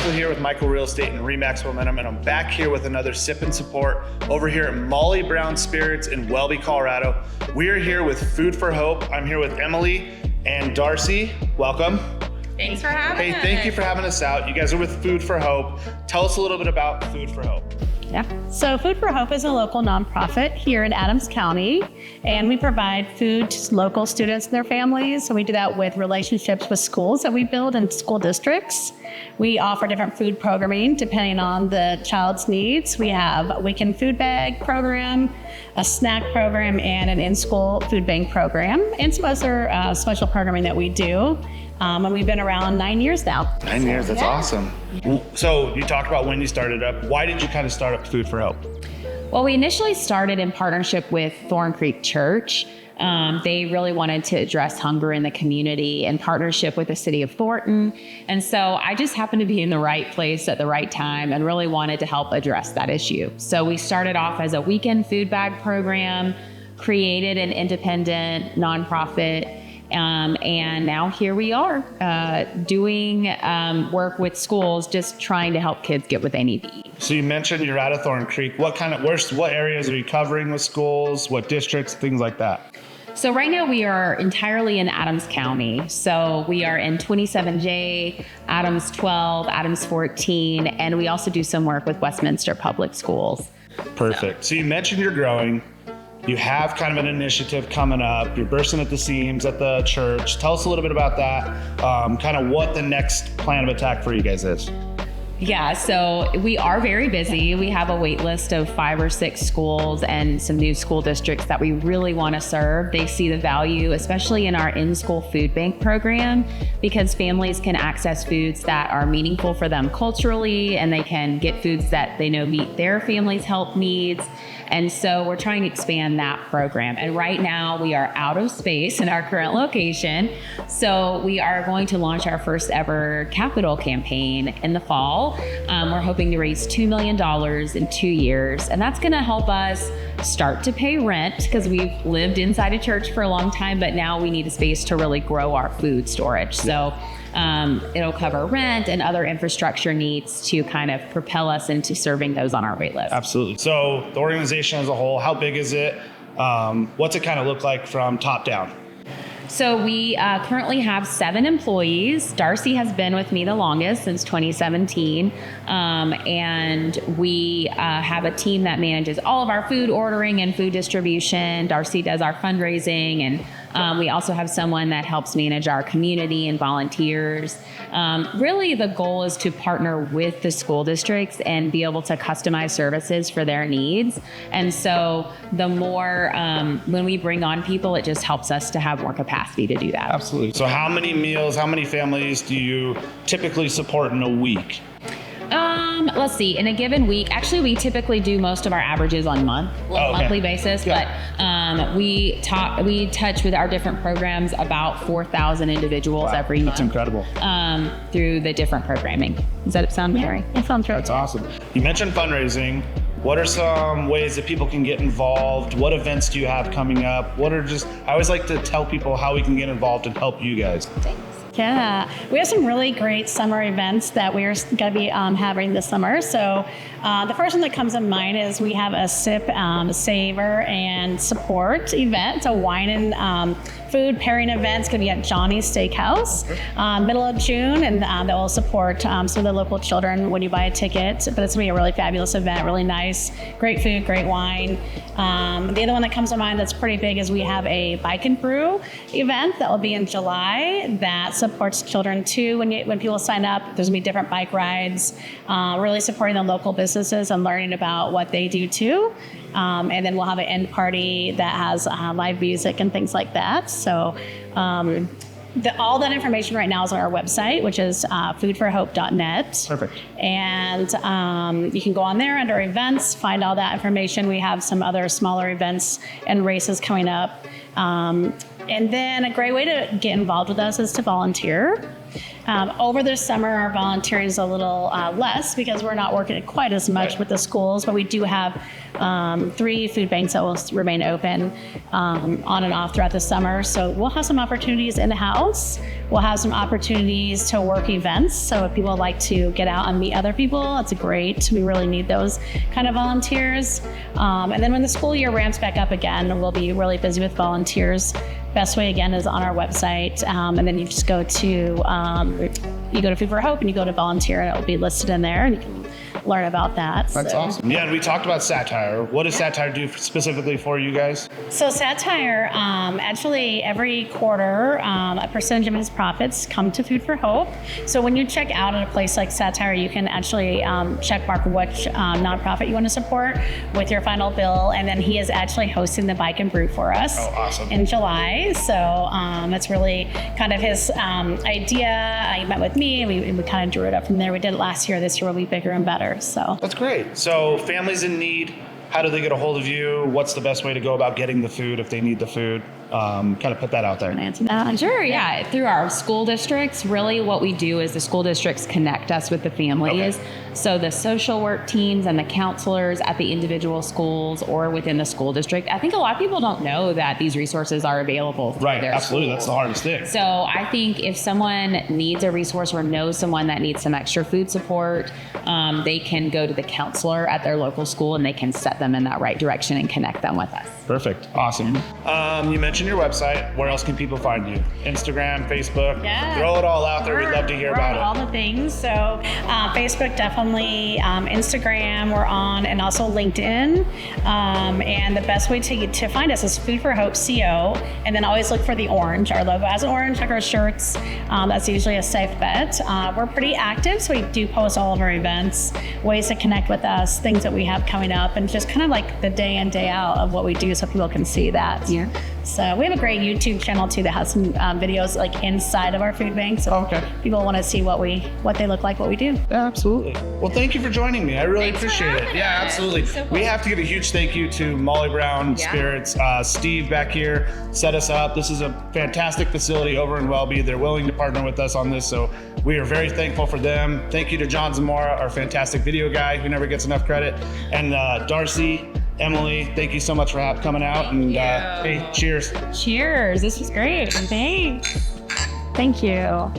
Michael here with Michael Real Estate and Remax Momentum, and I'm back here with another Sip and Support over here at Molly Brown Spirits in Welby, Colorado. We are here with Food for Hope. I'm here with Emily and Darcy. Welcome. Thanks for having us. Hey, thank you for having us out. You guys are with Food for Hope. Tell us a little bit about Food for Hope. Yeah. So Food for Hope is a local nonprofit here in Adams County, and we provide food to local students and their families. So we do that with relationships with schools that we build in school districts. We offer different food programming depending on the child's needs. We have a weekend food bag program, a snack program, and an in-school food bank program, and some other special programming that we do. And we've been around 9 years now. 9 years, that's awesome. So you talked about when you started up. Why did you kind of start up Food for Hope? Well, we initially started in partnership with Thorn Creek Church. They really wanted to address hunger in the community in partnership with the city of Thornton. And so I just happened to be in the right place at the right time and really wanted to help address that issue. So we started off as a weekend food bag program, created an independent nonprofit, and now here we are doing work with schools, just trying to help kids get what they need to eat. So you mentioned you're out of Thorn Creek. What areas are you covering with schools? What districts? Things like that. So right now we are entirely in Adams County. So we are in 27J, Adams 12, Adams 14, and we also do some work with Westminster Public Schools. Perfect. So you mentioned you're growing. You have kind of an initiative coming up. You're bursting at the seams at the church. Tell us a little bit about that, kind of what the next plan of attack for you guys is. Yeah, so we are very busy. We have a wait list of 5 or 6 schools and some new school districts that we really want to serve. They see the value, especially in our in-school food bank program, because families can access foods that are meaningful for them culturally, and they can get foods that they know meet their family's health needs. And so we're trying to expand that program. And right now we are out of space in our current location. So we are going to launch our first ever capital campaign in the fall. We're hoping to raise $2 million in 2 years. And that's going to help us start to pay rent, because we've lived inside a church for a long time, but now we need a space to really grow our food storage. So it'll cover rent and other infrastructure needs to kind of propel us into serving those on our wait list. Absolutely. So the organization as a whole, how big is it? What's it kind of look like from top down? So we currently have 7 employees. Darcy has been with me the longest, since 2017. And we have a team that manages all of our food ordering and food distribution. Darcy does our fundraising, and we also have someone that helps manage our community and volunteers. Really, the goal is to partner with the school districts and be able to customize services for their needs. And so the more, when we bring on people, it just helps us to have more capacity to do that. Absolutely. So how many meals, how many families do you typically support in a week? Let's see. In a given week, actually, we typically do most of our averages on monthly basis, Yeah. but we touch with our different programs about 4,000 individuals every month. That's incredible. Through the different programming. Does that sound right? It sounds right. That's awesome. You mentioned fundraising. What are some ways that people can get involved? What events do you have coming up? I always like to tell people how we can get involved and help you guys. Yeah, we have some really great summer events that we're going to be having this summer. So the first one that comes to mind is we have a Sip, Savor, and Support event. It's a wine and food pairing event. It's going to be at Johnny's Steakhouse, middle of June, and that will support some of the local children when you buy a ticket. But it's going to be a really fabulous event, really nice, great food, great wine. The other one that comes to mind that's pretty big is we have a Bike and Brew event that will be in July that supports children too. When people sign up, there's going to be different bike rides, really supporting the local businesses and learning about what they do too. And then we'll have an end party that has live music and things like that. So all that information right now is on our website, which is foodforhope.net. Perfect. And you can go on there under events, find all that information. We have some other smaller events and races coming up. And then a great way to get involved with us is to volunteer. Over the summer, our volunteering is a little less because we're not working quite as much with the schools, but we do have 3 food banks that will remain open on and off throughout the summer. So we'll have some opportunities in the house. We'll have some opportunities to work events. So if people like to get out and meet other people, it's great. We really need those kind of volunteers. And then when the school year ramps back up again, we'll be really busy with volunteers. Best way again is on our website, and then you just go to Food for Hope and you go to volunteer, and it will be listed in there, and you can learn about that. That's awesome. Yeah, and we talked about Satire. What does Satire do specifically for you guys? So Satire, actually every quarter, a percentage of its profits come to Food for Hope. So when you check out at a place like Satire, you can actually check mark which nonprofit you want to support with your final bill, and then he is actually hosting the Bike and Brew for us in July. So it's really kind of his idea. He met with me, and we kind of drew it up from there. We did it last year. This year will be bigger and better. So that's great. So families in need, how do they get a hold of you? What's the best way to go about getting the food if they need the food? Kind of put that out there. Sure, yeah. Through our school districts, really what we do is the school districts connect us with the families. Okay. So the social work teams and the counselors at the individual schools or within the school district. I think a lot of people don't know that these resources are available. Right, absolutely. Schools. That's the hardest thing. So I think if someone needs a resource or knows someone that needs some extra food support, they can go to the counselor at their local school and they can set them in that right direction and connect them with us. Perfect. Awesome. You mentioned your website. Where else can people find you? Instagram, Facebook? Yeah. Throw it all out there. We'd love to hear about it. All the things. So Facebook, definitely. Instagram, we're on, and also LinkedIn. And the best way to find us is Food for Hope CO. And then always look for the orange. Our logo has orange, like our shirts. That's usually a safe bet. We're pretty active, so we do post all of our events, ways to connect with us, things that we have coming up, and just kind of like the day in, day out of what we do so people can see that. Yeah. So we have a great YouTube channel too that has some videos like inside of our food bank. So people want to see what they look like, what we do. Yeah, absolutely. Well, thank you for joining me. I really appreciate it. Yeah, absolutely. So we have to give a huge thank you to Molly Brown Spirits. Steve back here set us up. This is a fantastic facility over in Welby. They're willing to partner with us on this, so we are very thankful for them. Thank you to John Zamora, our fantastic video guy who never gets enough credit, and Darcy, Emily, thank you so much for coming out. And hey, cheers. Cheers. This was great. Thanks. Thank you.